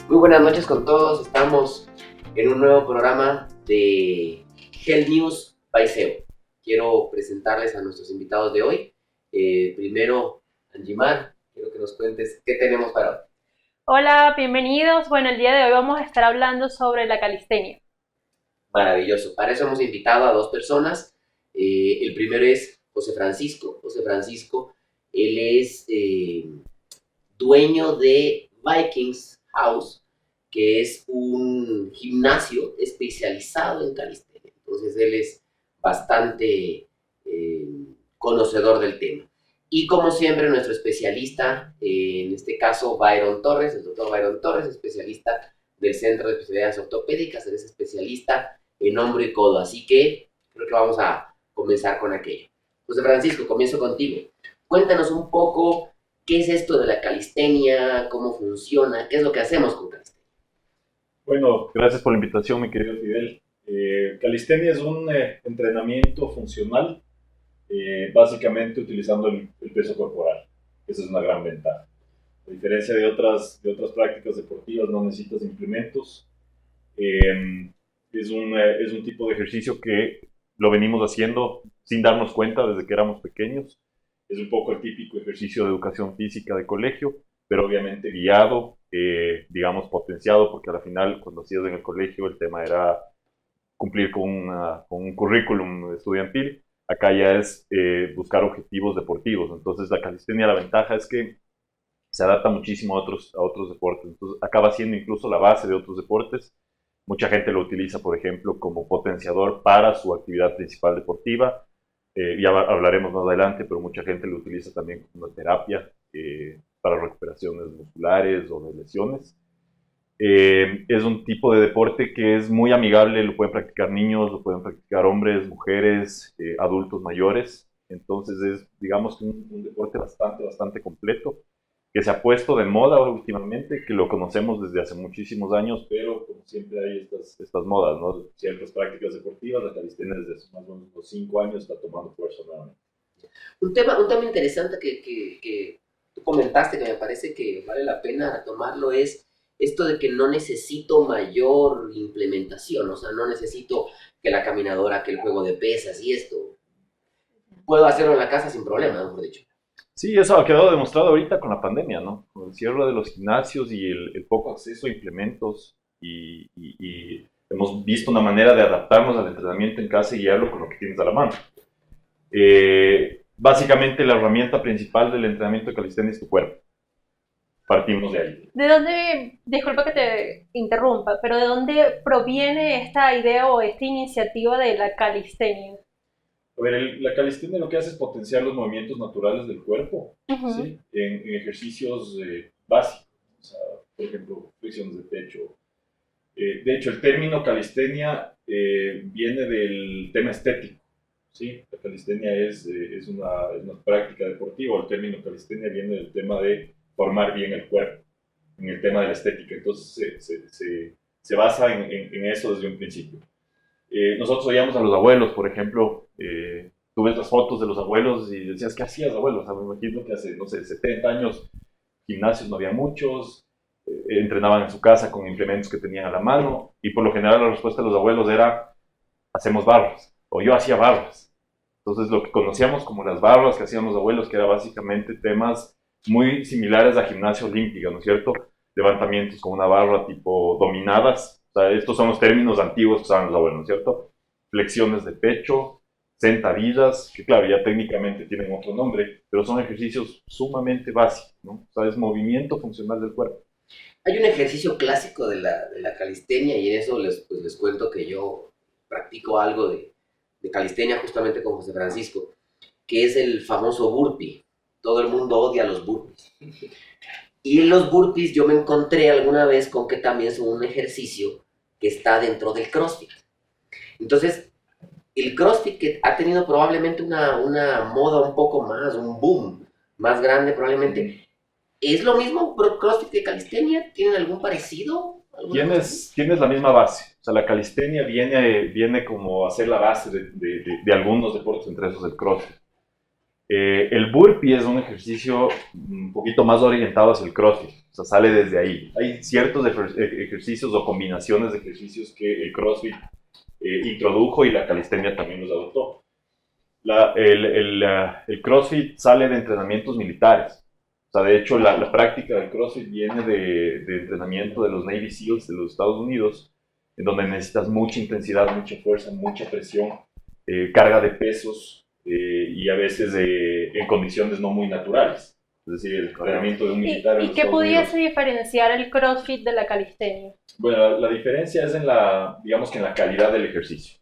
Muy buenas noches con todos. Estamos en un nuevo programa de Health News by SEO. Quiero presentarles a nuestros invitados de hoy. Primero, Angimar, quiero que nos cuentes qué tenemos para hoy. Hola, bienvenidos. Bueno, el día de hoy vamos a estar hablando sobre la calistenia. Maravilloso. Para eso hemos invitado a dos personas. El primero es José Francisco. José Francisco, él es dueño de Vikings House, que es un gimnasio especializado en calistenia. Entonces él es bastante conocedor del tema. Y como siempre, nuestro especialista, en este caso Byron Torres, el doctor Byron Torres, especialista del Centro de Especialidades Ortopédicas, él es especialista en hombro y codo. Así que creo que vamos a comenzar con aquello. José Francisco, comienzo contigo. Cuéntanos un poco qué es esto de la calistenia, cómo funciona, qué es lo que hacemos con calistenia. Bueno, gracias por la invitación, mi querido Fidel. Calistenia es un entrenamiento funcional, básicamente utilizando el peso corporal. Esa es una gran ventaja. A diferencia de otras prácticas deportivas, no necesitas implementos. Es un tipo de ejercicio que lo venimos haciendo sin darnos cuenta desde que éramos pequeños. Es un poco el típico ejercicio de educación física de colegio, pero obviamente guiado, digamos potenciado, porque al final cuando hacías en el colegio el tema era cumplir con un currículum estudiantil. Acá ya es buscar objetivos deportivos. Entonces la calistenia, la ventaja es que se adapta muchísimo a otros deportes. Entonces acaba siendo incluso la base de otros deportes. Mucha gente lo utiliza, por ejemplo, como potenciador para su actividad principal deportiva. Ya hablaremos más adelante, pero mucha gente lo utiliza también como una terapia para recuperaciones musculares o de lesiones. Es un tipo de deporte que es muy amigable, lo pueden practicar niños, lo pueden practicar hombres, mujeres, adultos mayores. Entonces es, digamos, un deporte bastante completo, que se ha puesto de moda últimamente, que lo conocemos desde hace muchísimos años, pero como siempre hay estas modas, ¿no? Ciertas prácticas deportivas, la calistenia desde hace más o menos unos 5 años está tomando fuerza nuevamente. Un tema interesante que tú comentaste, que me parece que vale la pena tomarlo, es esto de que no necesito mayor implementación, o sea, no necesito que la caminadora, que el juego de pesas y esto. Puedo hacerlo en la casa sin problema, mejor dicho. Sí, eso ha quedado demostrado ahorita con la pandemia, ¿no? Con el cierre de los gimnasios y el poco acceso a implementos y hemos visto una manera de adaptarnos al entrenamiento en casa y guiarlo con lo que tienes a la mano. Básicamente la herramienta principal del entrenamiento de calistenia es tu cuerpo. Partimos de ahí. ¿De dónde, disculpa que te interrumpa, pero de dónde proviene esta idea o esta iniciativa de la calistenia? A ver, la calistenia lo que hace es potenciar los movimientos naturales del cuerpo, Ujú. ¿sí? En ejercicios básicos, o sea, por ejemplo, flexiones de pecho. De hecho, el término calistenia viene del tema estético, ¿sí? La calistenia es una práctica deportiva, el término calistenia viene del tema de formar bien el cuerpo, en el tema de la estética, entonces se basa en eso desde un principio. Nosotros oíamos a los abuelos, por ejemplo, tú ves las fotos de los abuelos y decías, ¿qué hacías, abuelo? O sea, me imagino que hace, no sé, 70 años, gimnasios no había muchos, entrenaban en su casa con implementos que tenían a la mano, y por lo general la respuesta de los abuelos era, hacemos barras, o yo hacía barras. Entonces, lo que conocíamos como las barras que hacían los abuelos, que era básicamente temas muy similares a gimnasia olímpica, ¿no es cierto? Levantamientos con una barra tipo dominadas. O sea, estos son los términos antiguos que usaban los abuelos, ¿no es cierto? Flexiones de pecho, sentadillas, que claro, ya técnicamente tienen otro nombre, pero son ejercicios sumamente básicos, ¿no? O sea, es movimiento funcional del cuerpo. Hay un ejercicio clásico de la calistenia y en eso les cuento que yo practico algo de calistenia justamente con José Francisco, que es el famoso burpee. Todo el mundo odia los burpees. Y en los burpees yo me encontré alguna vez con que también son un ejercicio que está dentro del CrossFit. Entonces, el CrossFit que ha tenido probablemente una moda un poco más, un boom más grande probablemente, ¿es lo mismo CrossFit que calistenia? ¿Tienen algún parecido? ¿Alguna cosa así? Tienes la misma base. O sea, la calistenia viene como a ser la base de algunos deportes, entre esos el crossfit. El burpee es un ejercicio un poquito más orientado hacia el CrossFit, o sea, sale desde ahí. Hay ciertos ejercicios o combinaciones de ejercicios que el CrossFit introdujo y la calistenia también los adoptó. El CrossFit sale de entrenamientos militares. O sea, de hecho, la práctica del CrossFit viene de entrenamiento de los Navy SEALs de los Estados Unidos, en donde necesitas mucha intensidad, mucha fuerza, mucha presión, carga de pesos y a veces en condiciones no muy naturales. Es decir, el entrenamiento de un militar en ¿Y los qué Estados pudiese Unidos. diferenciar el CrossFit de la calistenia? Bueno, la diferencia es digamos que en la calidad del ejercicio.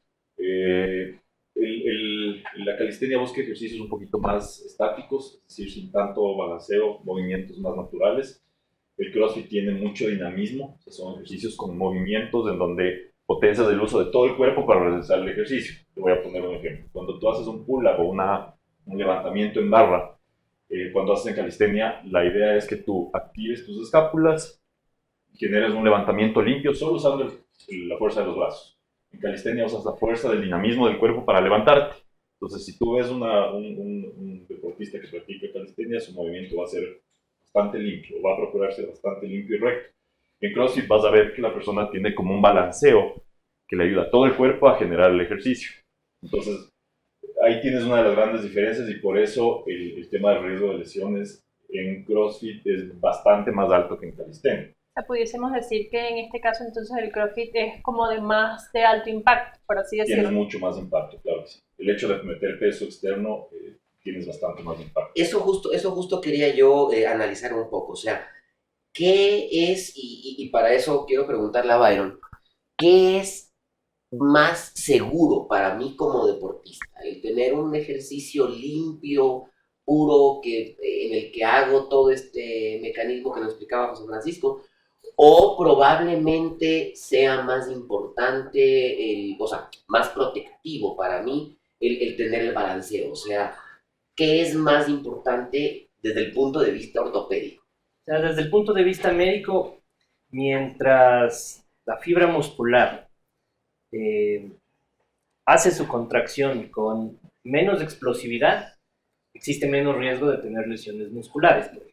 La calistenia busca ejercicios un poquito más estáticos, es decir, sin tanto balanceo, movimientos más naturales. El CrossFit tiene mucho dinamismo, o sea, son ejercicios con movimientos en donde potencias el uso de todo el cuerpo para realizar el ejercicio. Te voy a poner un ejemplo. Cuando tú haces un pull-up o un levantamiento en barra, cuando haces en calistenia, la idea es que tú actives tus escápulas y generes un levantamiento limpio solo usando la fuerza de los brazos. En calistenia usas la fuerza del dinamismo del cuerpo para levantarte. Entonces, si tú ves un deportista que practica calistenia, su movimiento va a ser bastante limpio, va a procurar ser bastante limpio y recto. En CrossFit vas a ver que la persona tiene como un balanceo que le ayuda a todo el cuerpo a generar el ejercicio. Entonces, ahí tienes una de las grandes diferencias y por eso el tema del riesgo de lesiones en CrossFit es bastante más alto que en calistenia. O sea, pudiésemos decir que en este caso entonces el CrossFit es como de alto impacto, por así decirlo. Tienes mucho más impacto, claro que sí. El hecho de meter peso externo, tienes bastante más impacto. Eso justo quería yo analizar un poco. O sea, ¿qué es, y para eso quiero preguntarle a Byron, qué es más seguro para mí como deportista? El tener un ejercicio limpio, puro, en el que hago todo este mecanismo que nos explicaba José Francisco, o probablemente sea más importante, o sea, más protectivo para mí el tener el balanceo. O sea, ¿qué es más importante desde el punto de vista ortopédico? O sea, desde el punto de vista médico, mientras la fibra muscular hace su contracción con menos explosividad, existe menos riesgo de tener lesiones musculares, por ejemplo.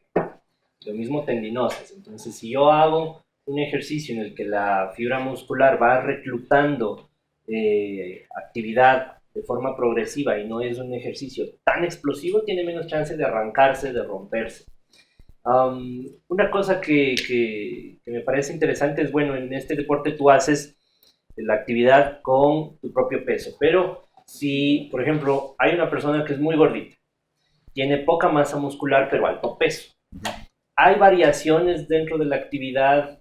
Lo mismo tendinosas. Entonces, si yo hago un ejercicio en el que la fibra muscular va reclutando actividad de forma progresiva y no es un ejercicio tan explosivo, tiene menos chance de arrancarse, de romperse. Una cosa que me parece interesante es, bueno, en este deporte tú haces la actividad con tu propio peso, pero si, por ejemplo, hay una persona que es muy gordita, tiene poca masa muscular pero alto peso, ¿hay variaciones dentro de la actividad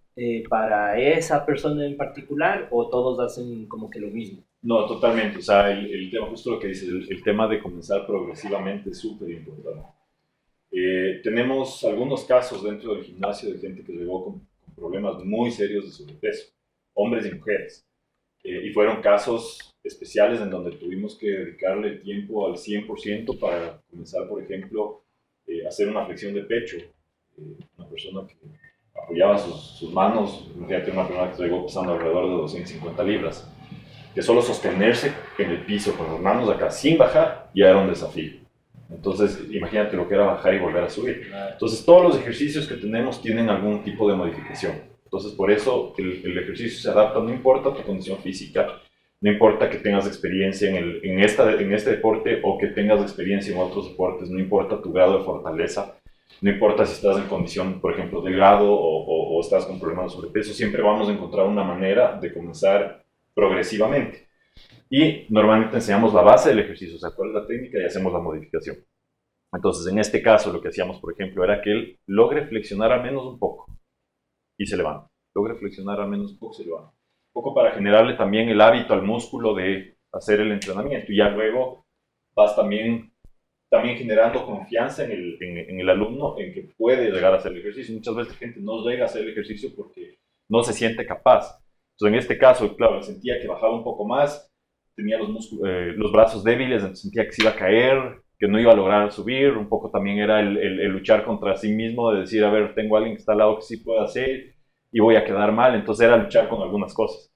para esa persona en particular o todos hacen como que lo mismo? No, totalmente. O sea, el tema, justo lo que dices, el tema de comenzar progresivamente es súper importante. Tenemos algunos casos dentro del gimnasio de gente que llegó con problemas muy serios de sobrepeso, hombres y mujeres. Y fueron casos especiales en donde tuvimos que dedicarle el tiempo al 100% para comenzar, por ejemplo, a hacer una flexión de pecho. Una persona que apoyaba sus manos, fíjate, una persona que llegó pesando alrededor de 250 libras, que solo sostenerse en el piso con las manos acá sin bajar ya era un desafío. Entonces, imagínate lo que era bajar y volver a subir. Entonces, todos los ejercicios que tenemos tienen algún tipo de modificación. Entonces, por eso el ejercicio se adapta, no importa tu condición física, no importa que tengas experiencia en este deporte o que tengas experiencia en otros deportes, no importa tu grado de fortaleza, no importa si estás en condición, por ejemplo, delgado o estás con problemas de sobrepeso, siempre vamos a encontrar una manera de comenzar progresivamente. Y normalmente enseñamos la base del ejercicio, o sea, cuál es la técnica y hacemos la modificación. Entonces, en este caso, lo que hacíamos, por ejemplo, era que él logre flexionar al menos un poco y se levanta. Logre flexionar al menos un poco y se levanta. Un poco para generarle también el hábito al músculo de hacer el entrenamiento. Y ya luego vas también generando confianza en el alumno en que puede llegar a hacer el ejercicio. Muchas veces la gente no llega a hacer el ejercicio porque no se siente capaz. Entonces, en este caso, claro, sentía que bajaba un poco más, tenía los brazos débiles, entonces sentía que se iba a caer, que no iba a lograr subir. Un poco también era el luchar contra sí mismo, de decir, a ver, tengo a alguien que está al lado que sí puede hacer y voy a quedar mal. Entonces era luchar con algunas cosas.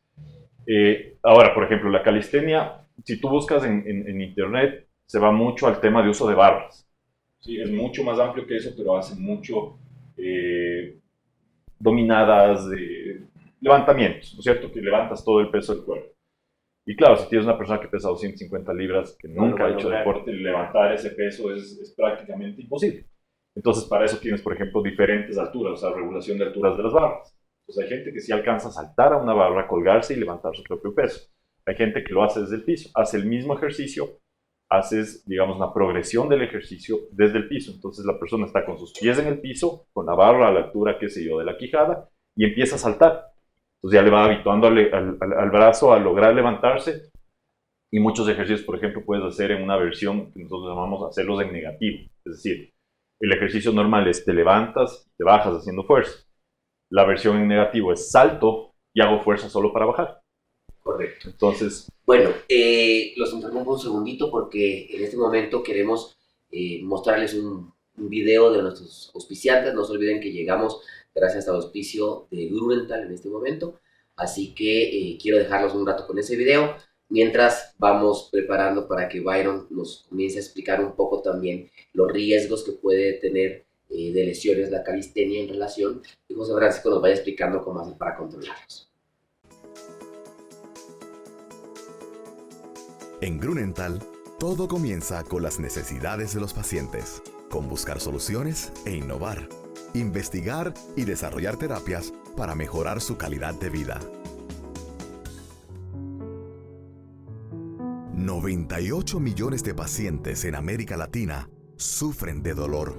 Ahora, por ejemplo, la calistenia, si tú buscas en internet, se va mucho al tema de uso de barras. ¿sí? Es mucho más amplio que eso, pero hace mucho dominadas, levantamientos, ¿no es cierto? Que levantas todo el peso del cuerpo. Y claro, si tienes una persona que pesa 250 libras, que nunca ha hecho deporte, levantar ese peso es prácticamente imposible. Entonces, para eso tienes, por ejemplo, diferentes alturas, o sea, regulación de alturas de las barras. Entonces, hay gente que sí alcanza a saltar a una barra, colgarse y levantar su propio peso. Hay gente que lo hace desde el piso, hace el mismo ejercicio, haces, digamos, una progresión del ejercicio desde el piso. Entonces, la persona está con sus pies en el piso, con la barra a la altura, qué sé yo, de la quijada, y empieza a saltar. Entonces ya le va habituando al brazo a lograr levantarse, y muchos ejercicios, por ejemplo, puedes hacer en una versión que nosotros llamamos hacerlos en negativo. Es decir, el ejercicio normal es te levantas, te bajas haciendo fuerza. La versión en negativo es salto y hago fuerza solo para bajar. Correcto. Entonces, bueno, los interrumpo un segundito porque en este momento queremos mostrarles un video de nuestros auspiciantes. No se olviden que llegamos gracias al auspicio de Grunenthal en este momento. Así que quiero dejarlos un rato con ese video, mientras vamos preparando para que Byron nos comience a explicar un poco también los riesgos que puede tener de lesiones la calistenia en relación, y José Francisco nos vaya explicando cómo hacer para controlarlos. En Grunenthal, todo comienza con las necesidades de los pacientes, con buscar soluciones e innovar, investigar y desarrollar terapias para mejorar su calidad de vida. 98 millones de pacientes en América Latina sufren de dolor.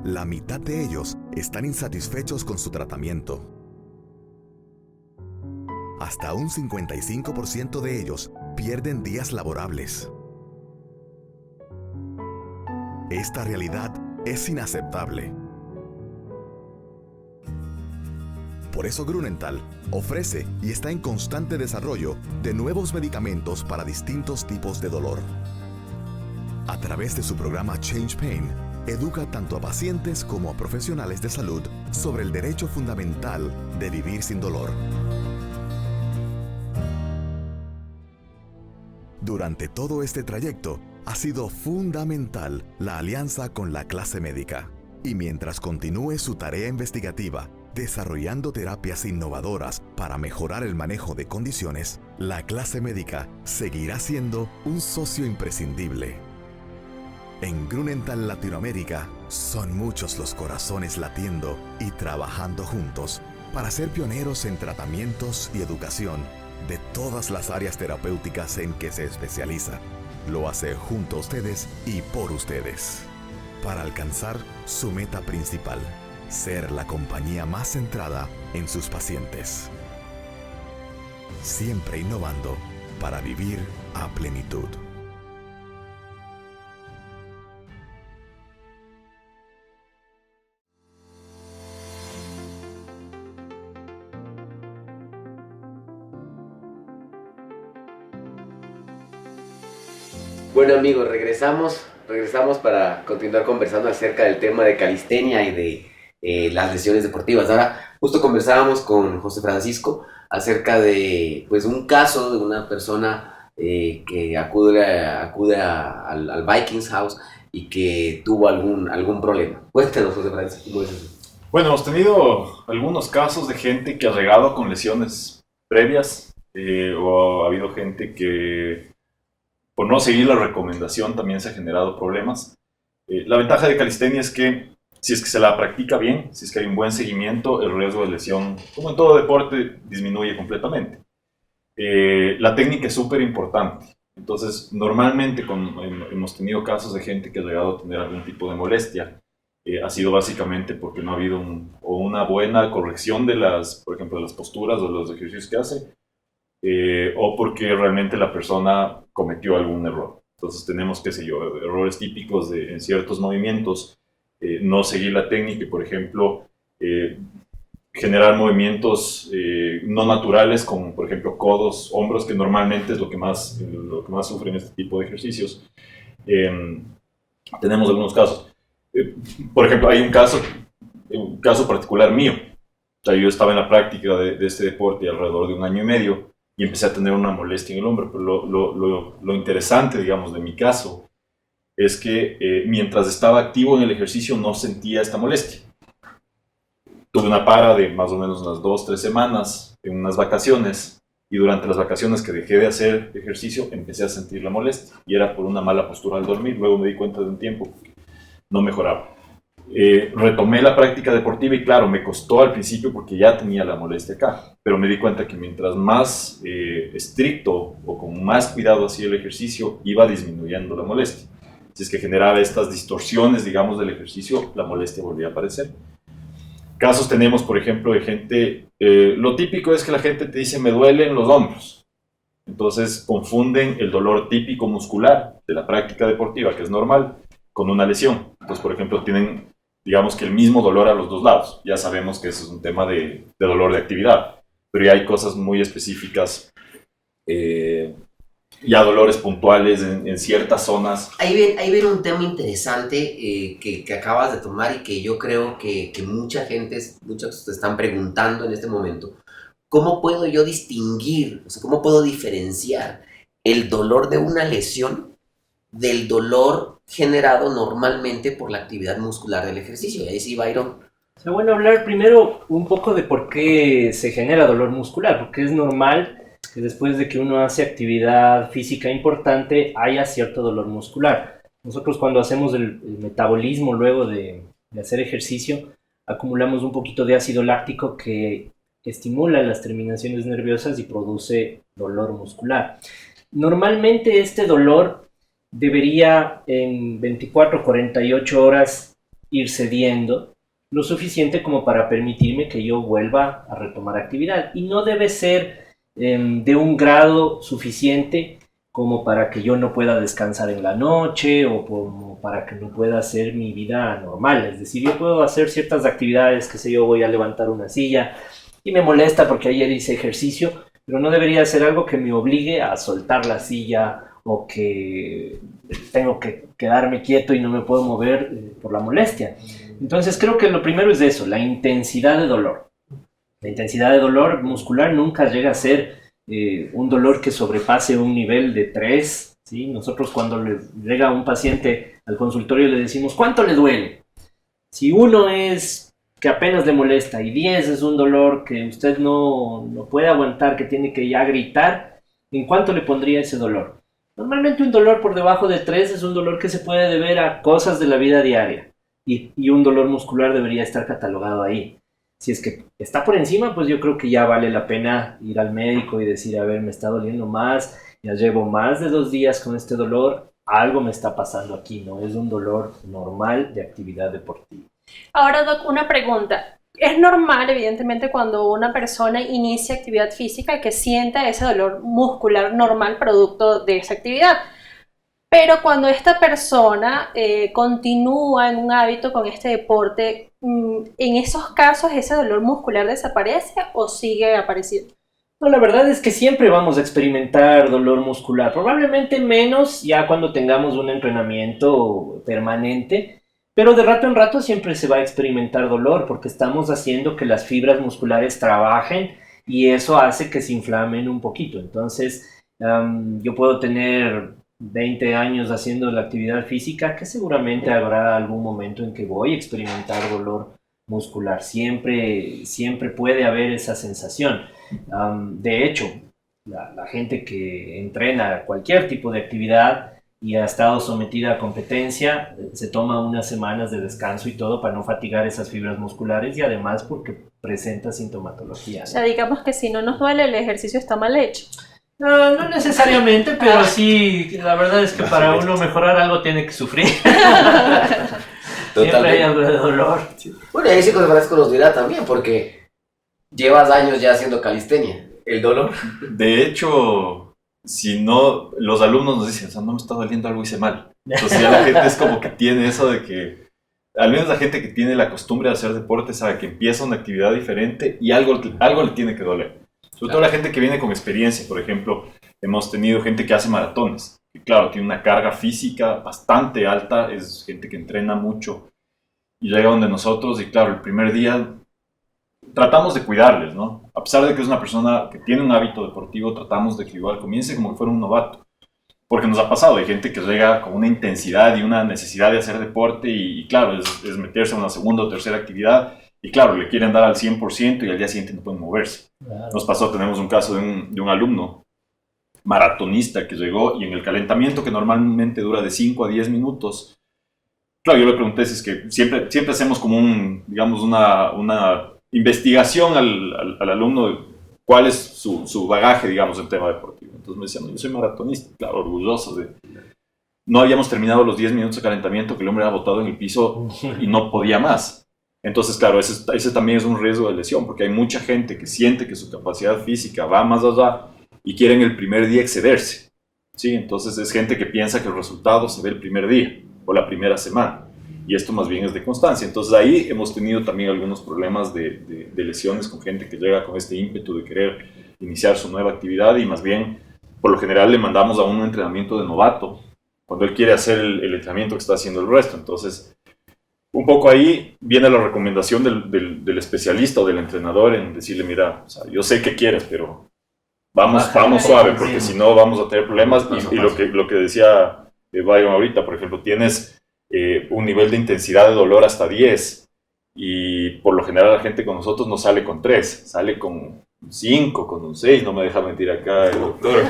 La mitad de ellos están insatisfechos con su tratamiento. Hasta un 55% de ellos pierden días laborables. Esta realidad es inaceptable. Por eso Grunenthal ofrece y está en constante desarrollo de nuevos medicamentos para distintos tipos de dolor. A través de su programa Change Pain, educa tanto a pacientes como a profesionales de salud sobre el derecho fundamental de vivir sin dolor. Durante todo este trayecto, ha sido fundamental la alianza con la clase médica. Y mientras continúe su tarea investigativa, desarrollando terapias innovadoras para mejorar el manejo de condiciones, la clase médica seguirá siendo un socio imprescindible. En Grunenthal Latinoamérica, son muchos los corazones latiendo y trabajando juntos para ser pioneros en tratamientos y educación de todas las áreas terapéuticas en que se especializa. Lo hace junto a ustedes y por ustedes, para alcanzar su meta principal: ser la compañía más centrada en sus pacientes. Siempre innovando para vivir a plenitud. Bueno amigos, regresamos para continuar conversando acerca del tema de calistenia y de las lesiones deportivas. Ahora, justo conversábamos con José Francisco acerca de pues un caso de una persona que acude al Vikings House y que tuvo algún problema. Cuéntanos, José Francisco, ¿cómo es eso? bueno, hemos tenido algunos casos de gente que ha llegado con lesiones previas, o ha habido gente que por no seguir la recomendación también se ha generado problemas. La ventaja de calistenia es que si es que se la practica bien, si es que hay un buen seguimiento, el riesgo de lesión, como en todo deporte, disminuye completamente. La técnica es súper importante. Entonces, normalmente hemos tenido casos de gente que ha llegado a tener algún tipo de molestia. Ha sido básicamente porque no ha habido una buena corrección de por ejemplo, de las posturas o de los ejercicios que hace, o porque realmente la persona cometió algún error. Entonces tenemos, qué sé yo, errores típicos en ciertos movimientos, no seguir la técnica y, por ejemplo, generar movimientos no naturales, como por ejemplo codos, hombros, que normalmente es lo que más sufren este tipo de ejercicios. Tenemos algunos casos. Por ejemplo, hay un caso particular mío. O sea, yo estaba en la práctica de este deporte alrededor de 1 año y medio y empecé a tener una molestia en el hombro, pero lo interesante, digamos, de mi caso es que mientras estaba activo en el ejercicio no sentía esta molestia. Tuve una para de más o menos unas 2-3 semanas en unas vacaciones, y durante las vacaciones que dejé de hacer ejercicio empecé a sentir la molestia, y era por una mala postura al dormir. Luego me di cuenta de un tiempo que no mejoraba. Retomé la práctica deportiva y claro, me costó al principio porque ya tenía la molestia acá, pero me di cuenta que mientras más estricto o con más cuidado hacía el ejercicio, iba disminuyendo la molestia. Si es que generaba estas distorsiones, digamos, del ejercicio, la molestia volvía a aparecer. Casos tenemos, por ejemplo, de gente, lo típico es que la gente te dice, me duelen los hombros. Entonces confunden el dolor típico muscular de la práctica deportiva, que es normal, con una lesión. Entonces, por ejemplo, tienen, digamos, que el mismo dolor a los dos lados. Ya sabemos que eso es un tema de dolor de actividad, pero ya hay cosas muy específicas, ya dolores puntuales en ciertas zonas. Ahí viene un tema interesante que acabas de tomar y que yo creo que muchos se están preguntando en este momento. ¿Cómo puedo yo distinguir, o sea, cómo puedo diferenciar el dolor de una lesión del dolor generado normalmente por la actividad muscular del ejercicio? Y ahí sí, Byron. Sería bueno hablar primero un poco de por qué se genera dolor muscular, porque es normal que después de que uno hace actividad física importante haya cierto dolor muscular. Nosotros cuando hacemos el metabolismo luego de hacer ejercicio, acumulamos un poquito de ácido láctico que estimula las terminaciones nerviosas y produce dolor muscular. Normalmente este dolor debería en 24-48 horas ir cediendo lo suficiente como para permitirme que yo vuelva a retomar actividad, y no debe ser de un grado suficiente como para que yo no pueda descansar en la noche o como para que no pueda hacer mi vida normal. Es decir, yo puedo hacer ciertas actividades, que sé yo, voy a levantar una silla y me molesta porque ayer hice ejercicio, pero no debería ser algo que me obligue a soltar la silla o que tengo que quedarme quieto y no me puedo mover por la molestia. Entonces creo que lo primero es eso, la intensidad de dolor. La intensidad de dolor muscular nunca llega a ser un dolor que sobrepase un nivel de 3, ¿sí? Nosotros cuando le llega un paciente al consultorio le decimos, ¿cuánto le duele? Si 1 es que apenas le molesta y 10 es un dolor que usted no puede aguantar, que tiene que ya gritar, ¿en cuánto le pondría ese dolor? Normalmente un dolor por debajo de 3 es un dolor que se puede deber a cosas de la vida diaria, y un dolor muscular debería estar catalogado ahí. Si es que está por encima, pues yo creo que ya vale la pena ir al médico y decir, a ver, me está doliendo más, ya llevo más de 2 días con este dolor, algo me está pasando aquí, no es un dolor normal de actividad deportiva. Ahora, Doc, una pregunta. Es normal, evidentemente, cuando una persona inicia actividad física que sienta ese dolor muscular normal producto de esa actividad. Pero cuando esta persona continúa en un hábito con este deporte, ¿en esos casos ese dolor muscular desaparece o sigue apareciendo? No, la verdad es que siempre vamos a experimentar dolor muscular, probablemente menos ya cuando tengamos un entrenamiento permanente, pero de rato en rato siempre se va a experimentar dolor porque estamos haciendo que las fibras musculares trabajen y eso hace que se inflamen un poquito. Entonces, yo puedo tener 20 años haciendo la actividad física, que seguramente habrá algún momento en que voy a experimentar dolor muscular. Siempre puede haber esa sensación. De hecho, la gente que entrena cualquier tipo de actividad y ha estado sometida a competencia, se toma unas semanas de descanso y todo para no fatigar esas fibras musculares y además porque presenta sintomatología, ¿no? O sea, digamos que si no nos duele, el ejercicio está mal hecho. No necesariamente, pero sí, la verdad es que para uno mejorar algo tiene que sufrir. Siempre hay algo de dolor. Bueno, ahí sí Francisco nos dirá también, porque llevas años ya haciendo calistenia. El dolor. De hecho, si no, los alumnos nos dicen, o sea, no me está doliendo, algo hice mal. Entonces ya la gente es como que tiene eso de que, al menos la gente que tiene la costumbre de hacer deporte sabe que empieza una actividad diferente y algo le tiene que doler. Sobre todo la gente que viene con experiencia. Por ejemplo, hemos tenido gente que hace maratones, que claro, tiene una carga física bastante alta, es gente que entrena mucho y llega donde nosotros y claro, el primer día tratamos de cuidarles, ¿no? A pesar de que es una persona que tiene un hábito deportivo, tratamos de que igual comience como que fuera un novato. Porque nos ha pasado, hay gente que llega con una intensidad y una necesidad de hacer deporte y claro, es meterse en una segunda o tercera actividad y claro, le quieren dar al 100% y al día siguiente no pueden moverse. Claro. Nos pasó, tenemos un caso de un alumno maratonista que llegó y en el calentamiento que normalmente dura de 5 a 10 minutos, claro, yo le pregunté si es que siempre hacemos como digamos una investigación al alumno de cuál es su bagaje, digamos, en tema deportivo. Entonces me decían, no, yo soy maratonista, claro, orgulloso de... No habíamos terminado los 10 minutos de calentamiento que el hombre había botado en el piso y no podía más. Entonces, claro, ese también es un riesgo de lesión, porque hay mucha gente que siente que su capacidad física va más allá y quieren el primer día excederse, ¿sí? Entonces es gente que piensa que el resultado se ve el primer día o la primera semana, y esto más bien es de constancia. Entonces ahí hemos tenido también algunos problemas de lesiones con gente que llega con este ímpetu de querer iniciar su nueva actividad y más bien, por lo general, le mandamos a un entrenamiento de novato cuando él quiere hacer el entrenamiento que está haciendo el resto. Entonces, un poco ahí viene la recomendación del especialista o del entrenador en decirle, mira, o sea, yo sé que quieres, pero vamos suave, porque si no vamos a tener problemas. Y lo que decía Byron ahorita, por ejemplo, tienes un nivel de intensidad de dolor hasta 10 y por lo general la gente con nosotros no sale con 3, sale con 5, con un 6, no me deja mentir acá el doctor.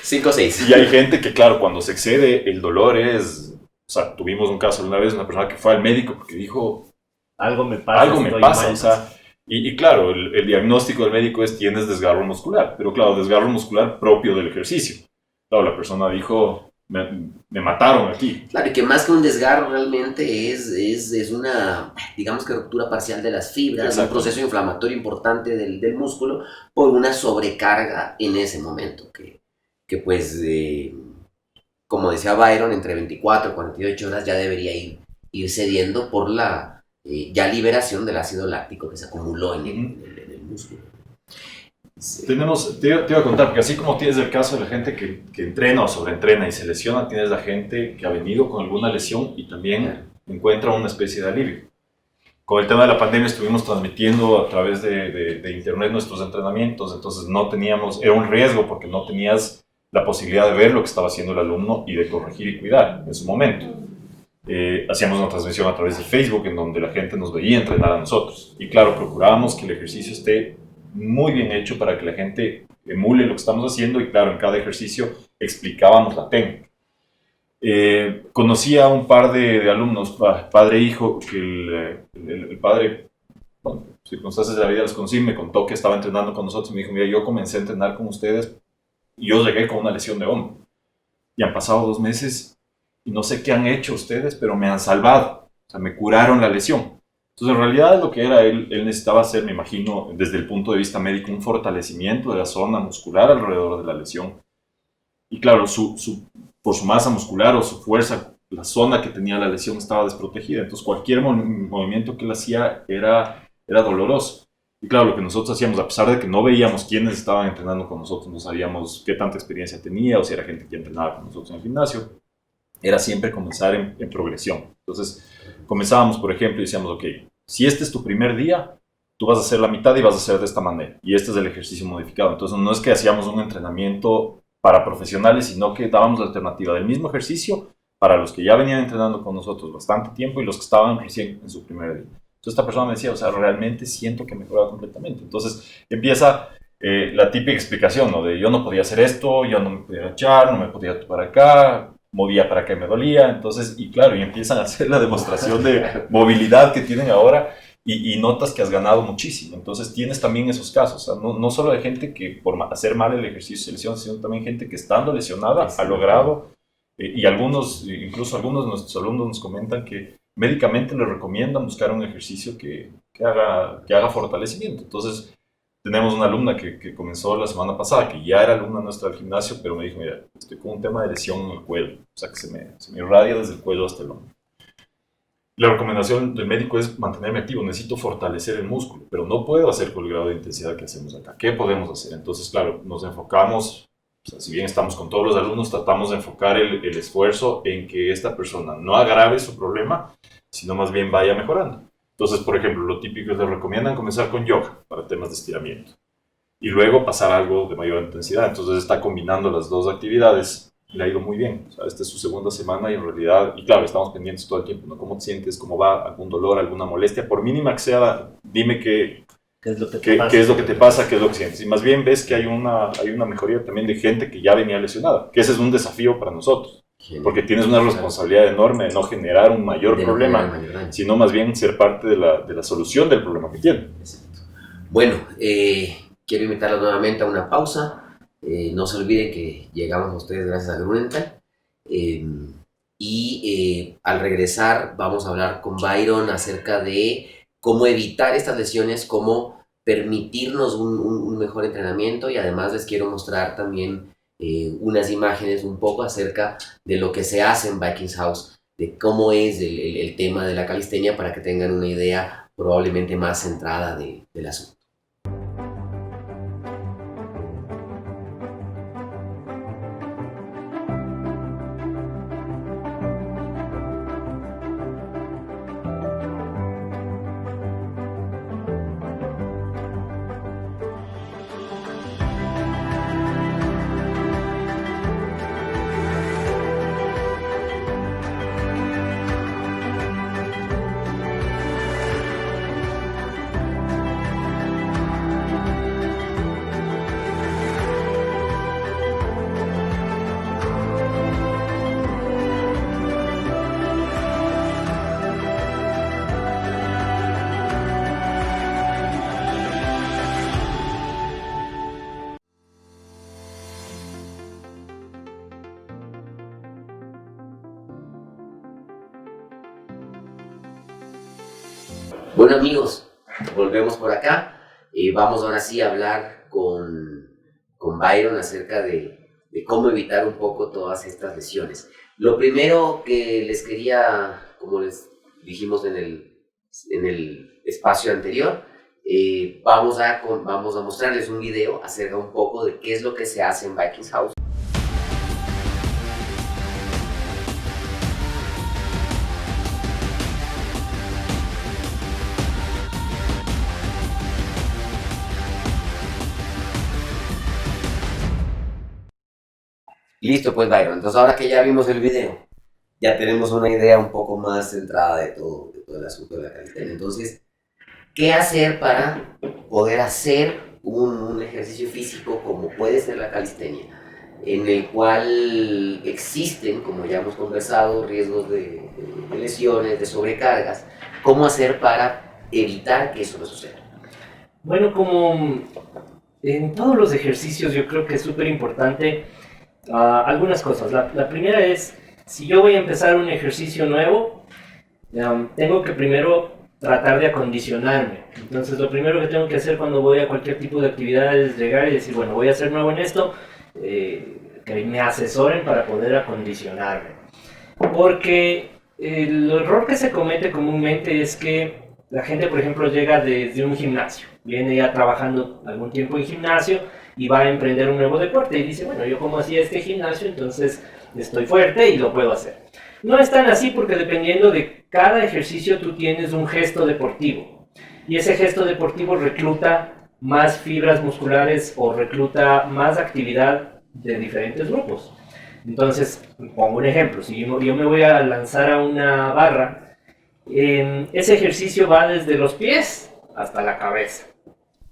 5 o 6. Y hay gente que, claro, cuando se excede, el dolor es... O sea, tuvimos un caso una vez, una persona que fue al médico porque dijo... Algo me pasa, o sea... Y claro, el diagnóstico del médico es tienes desgarro muscular, pero claro, desgarro muscular propio del ejercicio. Claro, la persona dijo, me mataron aquí. Claro, y que más que un desgarro realmente es una, digamos que ruptura parcial de las fibras, Exacto. un proceso inflamatorio importante del músculo por una sobrecarga en ese momento, que pues, como decía Byron, entre 24 y 48 horas ya debería ir cediendo por la ya liberación del ácido láctico que se acumuló en el músculo. Sí. Te iba a contar, porque así como tienes el caso de la gente que entrena o sobreentrena y se lesiona, tienes la gente que ha venido con alguna lesión y también encuentra una especie de alivio. Con el tema de la pandemia estuvimos transmitiendo a través de internet nuestros entrenamientos, entonces no teníamos, era un riesgo porque no tenías la posibilidad de ver lo que estaba haciendo el alumno y de corregir y cuidar en su momento. Hacíamos una transmisión a través de Facebook en donde la gente nos veía entrenar a nosotros. Y claro, procurábamos que el ejercicio esté muy bien hecho para que la gente emule lo que estamos haciendo y claro, en cada ejercicio explicábamos la técnica. Conocí a un par de alumnos, padre e hijo, que el padre, bueno, circunstancias de la vida los conocí, me contó que estaba entrenando con nosotros y me dijo, mira, yo comencé a entrenar con ustedes y yo llegué con una lesión de hombro. Y han pasado 2 meses y no sé qué han hecho ustedes, pero me han salvado, o sea, me curaron la lesión. Entonces, en realidad, lo que era él necesitaba hacer, me imagino, desde el punto de vista médico, un fortalecimiento de la zona muscular alrededor de la lesión. Y claro, por su masa muscular o su fuerza, la zona que tenía la lesión estaba desprotegida. Entonces, cualquier movimiento que él hacía era doloroso. Y claro, lo que nosotros hacíamos, a pesar de que no veíamos quiénes estaban entrenando con nosotros, no sabíamos qué tanta experiencia tenía o si era gente que entrenaba con nosotros en el gimnasio, era siempre comenzar en progresión. Entonces, comenzábamos, por ejemplo, y decíamos, ok, si este es tu primer día, tú vas a hacer la mitad y vas a hacer de esta manera. Y este es el ejercicio modificado. Entonces, no es que hacíamos un entrenamiento para profesionales, sino que dábamos la alternativa del mismo ejercicio para los que ya venían entrenando con nosotros bastante tiempo y los que estaban recién en su primer día. Entonces, esta persona me decía, o sea, realmente siento que mejoraba completamente. Entonces, empieza la típica explicación, ¿no? De yo no podía hacer esto, yo no me podía echar, no me podía topar acá, movía para que me dolía, entonces, y claro, y empiezan a hacer la demostración de movilidad que tienen ahora y notas que has ganado muchísimo. Entonces tienes también esos casos, o sea, no solo de gente que por hacer mal el ejercicio se lesiona, sino también gente que estando lesionada ha logrado, y incluso algunos de nuestros alumnos nos comentan que médicamente les recomiendan buscar un ejercicio que haga fortalecimiento. Entonces, tenemos una alumna que comenzó la semana pasada, que ya era alumna nuestra del gimnasio, pero me dijo, mira, estoy con un tema de lesión en el cuello, o sea que se me irradia desde el cuello hasta el hombro. La recomendación del médico es mantenerme activo, necesito fortalecer el músculo, pero no puedo hacer con el grado de intensidad que hacemos acá. ¿Qué podemos hacer? Entonces, claro, nos enfocamos, o sea, si bien estamos con todos los alumnos, tratamos de enfocar el esfuerzo en que esta persona no agrave su problema, sino más bien vaya mejorando. Entonces, por ejemplo, lo típico es que les recomiendan comenzar con yoga para temas de estiramiento y luego pasar a algo de mayor intensidad. Entonces está combinando las dos actividades le ha ido muy bien. O sea, esta es su segunda semana y en realidad, y claro, estamos pendientes todo el tiempo, ¿no? ¿Cómo te sientes? ¿Cómo va? ¿Algún dolor? ¿Alguna molestia? Por mínima que sea, dime qué ¿Qué es lo que te ¿Qué, pasa? qué es lo que te pasa? ¿Qué es lo que sientes? Y más bien ves que hay una mejoría también de gente que ya venía lesionada, que ese es un desafío para nosotros, porque tienes una responsabilidad enorme de no generar un mayor problema, sino más bien ser parte de la solución del problema que tienen. Bueno, quiero invitarlos nuevamente a una pausa. No se olviden que llegamos a ustedes gracias a Grunenthal. Al regresar vamos a hablar con Byron acerca de cómo evitar estas lesiones, cómo permitirnos un mejor entrenamiento, y además les quiero mostrar también unas imágenes un poco acerca de lo que se hace en Vikings House, de cómo es el tema de la calistenia, para que tengan una idea probablemente más centrada del asunto. Bueno amigos, volvemos por acá y vamos ahora sí a hablar con Byron acerca de cómo evitar un poco todas estas lesiones. Lo primero que les quería, como les dijimos en el espacio anterior, vamos a mostrarles un video acerca un poco de qué es lo que se hace en Vikings House. Listo, pues Byron, entonces ahora que ya vimos el video, ya tenemos una idea un poco más centrada de todo el asunto de la calistenia. Entonces, ¿qué hacer para poder hacer un ejercicio físico como puede ser la calistenia, en el cual existen, como ya hemos conversado, riesgos de lesiones, de sobrecargas? ¿Cómo hacer para evitar que eso no suceda? Bueno, como en todos los ejercicios, yo creo que es súper importante algunas cosas. La primera es, si yo voy a empezar un ejercicio nuevo, tengo que primero tratar de acondicionarme. Entonces, lo primero que tengo que hacer cuando voy a cualquier tipo de actividad es llegar y decir, bueno, voy a ser nuevo en esto, que me asesoren para poder acondicionarme. Porque el error que se comete comúnmente es que la gente, por ejemplo, llega desde un gimnasio, viene ya trabajando algún tiempo en gimnasio y va a emprender un nuevo deporte y dice, bueno, yo como hacía este gimnasio, entonces estoy fuerte y lo puedo hacer. No es tan así, porque dependiendo de cada ejercicio tú tienes un gesto deportivo, y ese gesto deportivo recluta más fibras musculares o recluta más actividad de diferentes grupos. Entonces, pongo un ejemplo, si yo me voy a lanzar a una barra, ese ejercicio va desde los pies hasta la cabeza.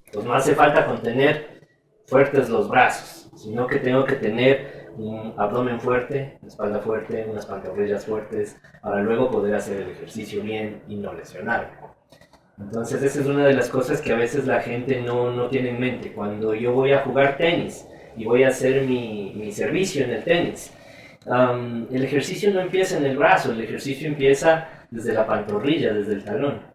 Entonces no hace falta contener fuertes los brazos, sino que tengo que tener un abdomen fuerte, una espalda fuerte, unas pantorrillas fuertes, para luego poder hacer el ejercicio bien y no lesionarme. Entonces esa es una de las cosas que a veces la gente no tiene en mente. Cuando yo voy a jugar tenis y voy a hacer mi servicio en el tenis, el ejercicio no empieza en el brazo, el ejercicio empieza desde la pantorrilla, desde el talón.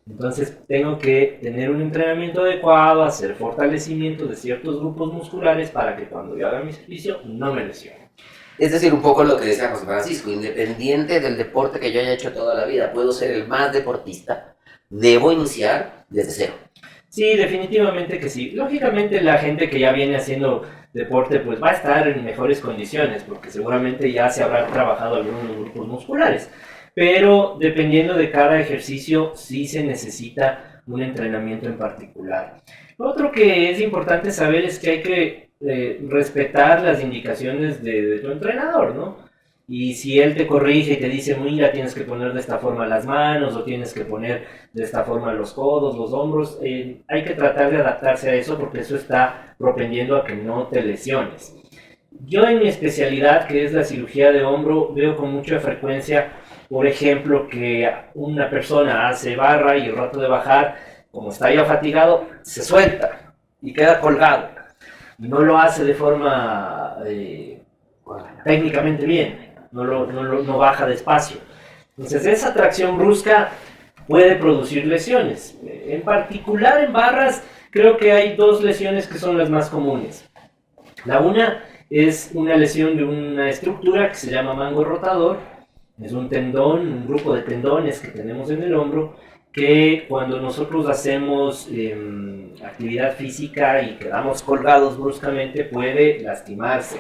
Entonces tengo que tener un entrenamiento adecuado, hacer fortalecimiento de ciertos grupos musculares para que cuando yo haga mi servicio no me lesione. Es decir, un poco lo que decía José Francisco, independiente del deporte que yo haya hecho toda la vida, puedo ser el más deportista, debo iniciar desde cero. Sí, definitivamente que sí. Lógicamente la gente que ya viene haciendo deporte pues va a estar en mejores condiciones, porque seguramente ya se habrá trabajado algunos grupos musculares. Pero dependiendo de cada ejercicio, sí se necesita un entrenamiento en particular. Lo otro que es importante saber es que hay que respetar las indicaciones de tu entrenador, ¿no? Y si él te corrige y te dice, mira, tienes que poner de esta forma las manos o tienes que poner de esta forma los codos, los hombros, hay que tratar de adaptarse a eso porque eso está propendiendo a que no te lesiones. Yo en mi especialidad, que es la cirugía de hombro, veo con mucha frecuencia, por ejemplo, que una persona hace barra y el rato de bajar, como está ya fatigado, se suelta y queda colgado. No lo hace de forma técnicamente bien. No baja despacio. Entonces esa tracción brusca puede producir lesiones. En particular en barras creo que hay dos lesiones que son las más comunes. La una es una lesión de una estructura que se llama mango rotador. Es un tendón, un grupo de tendones que tenemos en el hombro que cuando nosotros hacemos actividad física y quedamos colgados bruscamente puede lastimarse.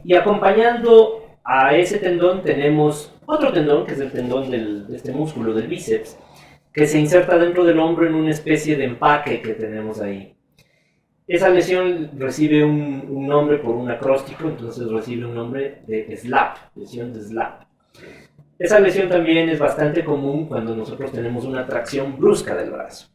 Y acompañando a ese tendón tenemos otro tendón, que es el tendón de este músculo del bíceps, que se inserta dentro del hombro en una especie de empaque que tenemos ahí. Esa lesión recibe un nombre por un acróstico, entonces recibe un nombre de SLAP, lesión de SLAP. Esa lesión también es bastante común cuando nosotros tenemos una tracción brusca del brazo.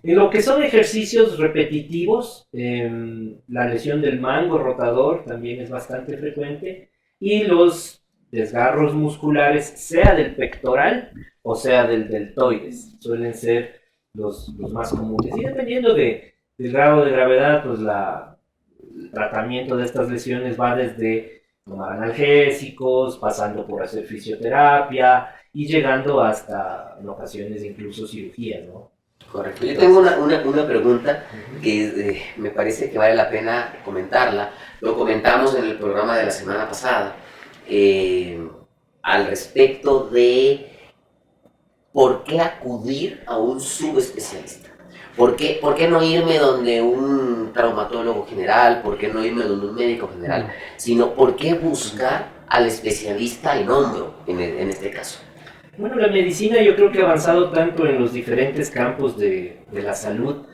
En lo que son ejercicios repetitivos, la lesión del mango rotador también es bastante frecuente y los desgarros musculares, sea del pectoral o sea del deltoides, suelen ser los más comunes. Y dependiendo del grado de gravedad, pues el tratamiento de estas lesiones va desde tomar analgésicos, pasando por hacer fisioterapia y llegando hasta, en ocasiones, incluso cirugía, ¿no? Correcto. Yo tengo una pregunta que me parece que vale la pena comentarla. Lo comentamos en el programa de la semana pasada al respecto de por qué acudir a un subespecialista. ¿Por qué no irme donde un traumatólogo general? ¿Por qué no irme donde un médico general? Sino ¿por qué buscar al especialista en hombro en este caso? Bueno, la medicina yo creo que ha avanzado tanto en los diferentes campos de la salud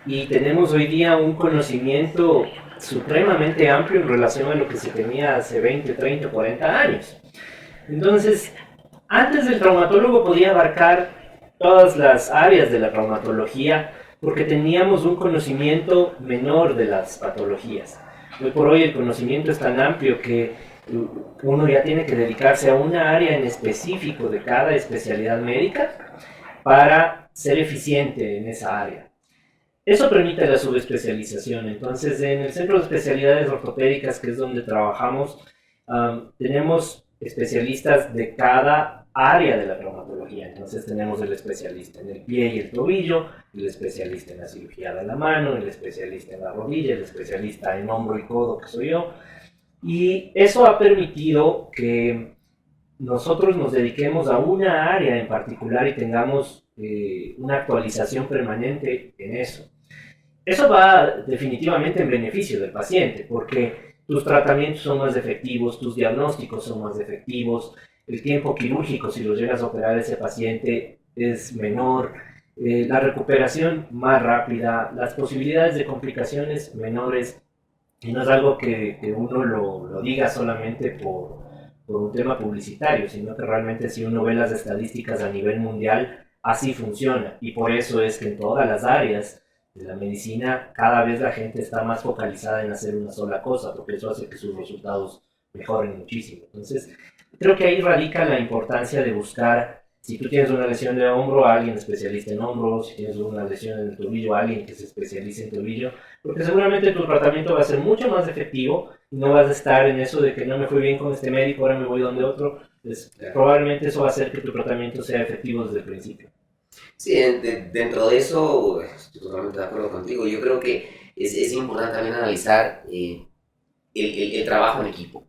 y tenemos hoy día un conocimiento supremamente amplio en relación a lo que se tenía hace 20, 30, 40 años. Entonces, antes el traumatólogo podía abarcar todas las áreas de la traumatología porque teníamos un conocimiento menor de las patologías. Hoy por hoy el conocimiento es tan amplio que uno ya tiene que dedicarse a una área en específico de cada especialidad médica para ser eficiente en esa área. Eso permite la subespecialización. Entonces, en el Centro de Especialidades Ortopédicas, que es donde trabajamos, tenemos especialistas de cada área de la traumatología. Entonces tenemos el especialista en el pie y el tobillo, el especialista en la cirugía de la mano, el especialista en la rodilla, el especialista en hombro y codo, que soy yo. Y eso ha permitido que nosotros nos dediquemos a una área en particular y tengamos una actualización permanente en eso. Eso va definitivamente en beneficio del paciente, porque tus tratamientos son más efectivos, tus diagnósticos son más efectivos, el tiempo quirúrgico, si lo llegas a operar a ese paciente, es menor, la recuperación más rápida, las posibilidades de complicaciones menores, y no es algo que uno lo diga solamente por un tema publicitario, sino que realmente si uno ve las estadísticas a nivel mundial, así funciona, y por eso es que en todas las áreas de la medicina, cada vez la gente está más focalizada en hacer una sola cosa, porque eso hace que sus resultados mejoren muchísimo. Entonces, creo que ahí radica la importancia de buscar, si tú tienes una lesión de hombro, a alguien especialista en hombro, si tienes una lesión en el tobillo, a alguien que se especialice en tobillo, porque seguramente tu tratamiento va a ser mucho más efectivo y no vas a estar en eso de que no me fui bien con este médico, ahora me voy donde otro. Entonces, probablemente eso va a hacer que tu tratamiento sea efectivo desde el principio. Sí, dentro de eso estoy totalmente de acuerdo contigo. Yo creo que es importante también analizar el trabajo en equipo.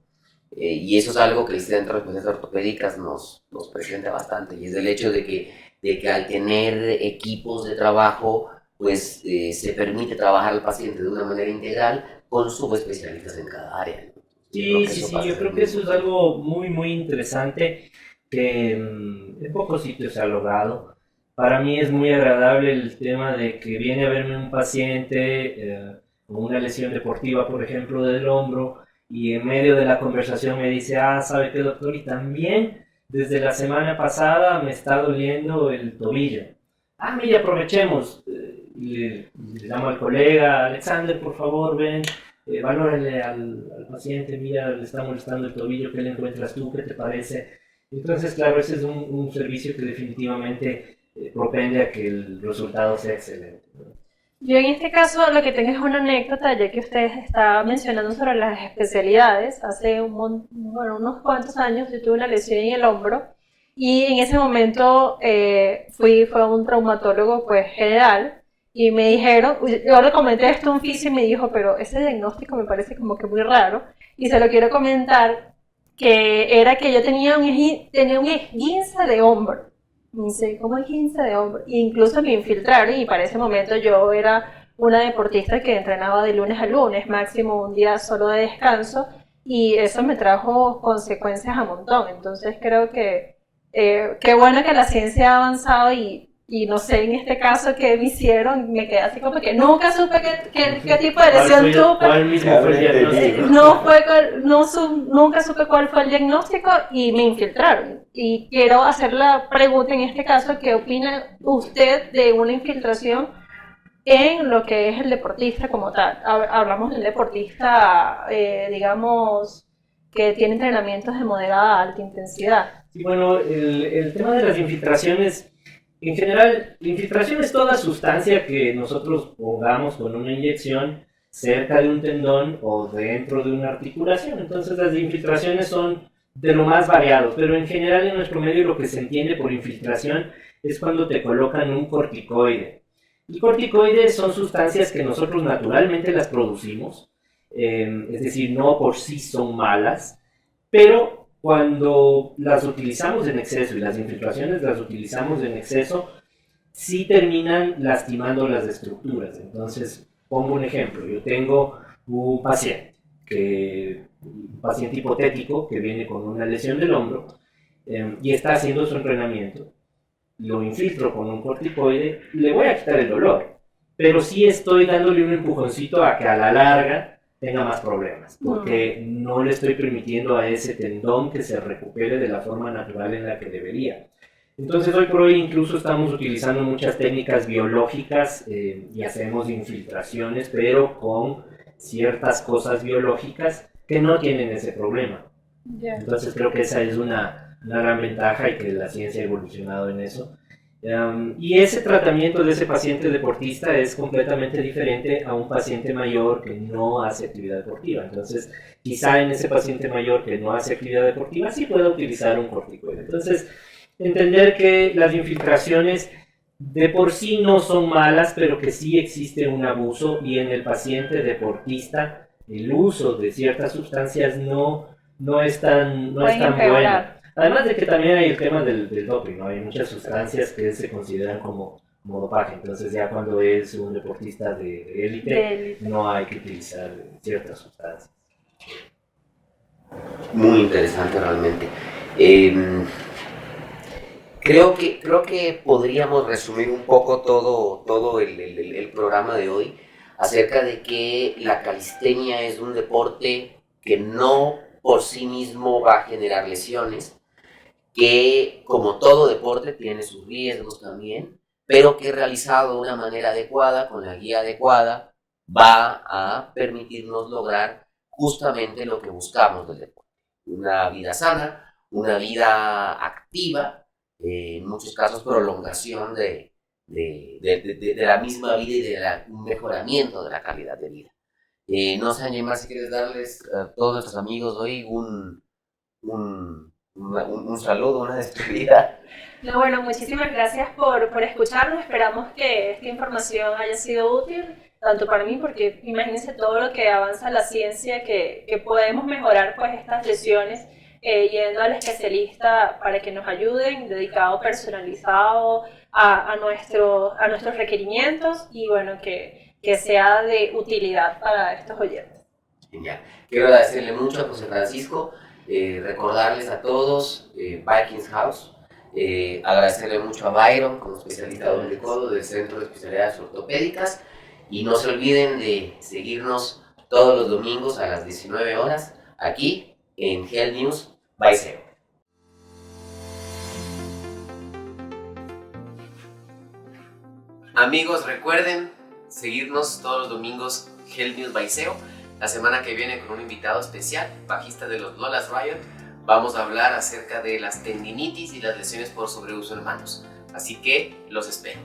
Y eso es algo que el Centro de Especialidades Ortopédicas nos presenta bastante, y es el hecho de que al tener equipos de trabajo, pues se permite trabajar al paciente de una manera integral con subespecialistas en cada área, ¿no? Sí, yo creo que eso es algo muy, muy interesante que en pocos sitios se ha logrado. Para mí es muy agradable el tema de que viene a verme un paciente con una lesión deportiva, por ejemplo, del hombro, y en medio de la conversación me dice, ¿sabe qué, doctor? Y también desde la semana pasada me está doliendo el tobillo. Mira, aprovechemos. Le llamo al colega, Alexander, por favor, ven, valórale al paciente, mira, le está molestando el tobillo, ¿qué le encuentras tú? ¿Qué te parece? Entonces, claro, ese es un servicio que definitivamente propende a que el resultado sea excelente, ¿no? Yo en este caso lo que tengo es una anécdota, ya que usted estaba mencionando sobre las especialidades. Hace unos cuantos años yo tuve una lesión en el hombro y en ese momento fue a un traumatólogo pues general y me dijeron, yo le comenté esto a un fisio y me dijo, pero ese diagnóstico me parece como que muy raro y se lo quiero comentar, que era que yo tenía un esguince de hombro. Me dice, ¿cómo es 15 de hombro? E incluso me infiltraron y para ese momento yo era una deportista que entrenaba de lunes a lunes, máximo un día solo de descanso, y eso me trajo consecuencias a montón. Entonces creo que qué bueno que la ciencia ha avanzado y no sé en este caso qué me hicieron, me quedé así como que nunca supe qué tipo de lesión tuve. ¿Cuál mismo fue el diagnóstico? Nunca supe cuál fue el diagnóstico y me infiltraron. Y quiero hacer la pregunta en este caso, ¿qué opina usted de una infiltración en lo que es el deportista como tal? Hablamos del deportista, digamos, que tiene entrenamientos de moderada a alta intensidad. Sí, bueno, el tema de las infiltraciones, en general, la infiltración es toda sustancia que nosotros pongamos con una inyección cerca de un tendón o dentro de una articulación. Entonces las infiltraciones son de lo más variado, pero en general en nuestro medio lo que se entiende por infiltración es cuando te colocan un corticoide. Y corticoides son sustancias que nosotros naturalmente las producimos, es decir, no por sí son malas, pero cuando las utilizamos en exceso, y las infiltraciones las utilizamos en exceso, sí terminan lastimando las estructuras. Entonces, pongo un ejemplo. Yo tengo un paciente hipotético que viene con una lesión del hombro y está haciendo su entrenamiento. Lo infiltro con un corticoide, le voy a quitar el dolor, pero sí estoy dándole un empujoncito a que a la larga tenga más problemas, porque no le estoy permitiendo a ese tendón que se recupere de la forma natural en la que debería. Entonces hoy por hoy incluso estamos utilizando muchas técnicas biológicas y hacemos infiltraciones, pero con ciertas cosas biológicas que no tienen ese problema. Entonces creo que esa es una gran ventaja y que la ciencia ha evolucionado en eso. Y ese tratamiento de ese paciente deportista es completamente diferente a un paciente mayor que no hace actividad deportiva. Entonces, quizá en ese paciente mayor que no hace actividad deportiva sí pueda utilizar un corticoide. Entonces, entender que las infiltraciones de por sí no son malas, pero que sí existe un abuso y en el paciente deportista el uso de ciertas sustancias no es tan bueno. Además de que también hay el tema del doping, ¿no? Hay muchas sustancias que se consideran como dopaje, entonces ya cuando es un deportista de élite no hay que utilizar ciertas sustancias. Muy interesante realmente. Creo que podríamos resumir un poco todo el programa de hoy acerca de que la calistenia es un deporte que no por sí mismo va a generar lesiones, que como todo deporte tiene sus riesgos también, pero que realizado de una manera adecuada, con la guía adecuada, va a permitirnos lograr justamente lo que buscamos del deporte. Una vida sana, una vida activa, en muchos casos prolongación de la misma vida y un mejoramiento de la calidad de vida. No sé, Angie, más si quieres darles a todos nuestros amigos hoy un saludo, una despedida. No, bueno, muchísimas gracias por escucharnos. Esperamos que esta información haya sido útil, tanto para mí, porque imagínense todo lo que avanza la ciencia, que podemos mejorar pues estas lesiones yendo al especialista para que nos ayuden, dedicado, personalizado a nuestros requerimientos y bueno, que sea de utilidad para estos oyentes. Genial. Quiero agradecerle mucho a José Francisco. Recordarles a todos Vikings House, Agradecerle mucho a Byron, como especialista de codo del Centro de Especialidades Ortopédicas. Y no se olviden de seguirnos todos los domingos a las 19 horas aquí en Health News by SEO. Amigos, recuerden seguirnos todos los domingos Health News by SEO. La semana que viene con un invitado especial, bajista de los Lolas Riot, vamos a hablar acerca de las tendinitis y las lesiones por sobreuso en manos. Así que los espero.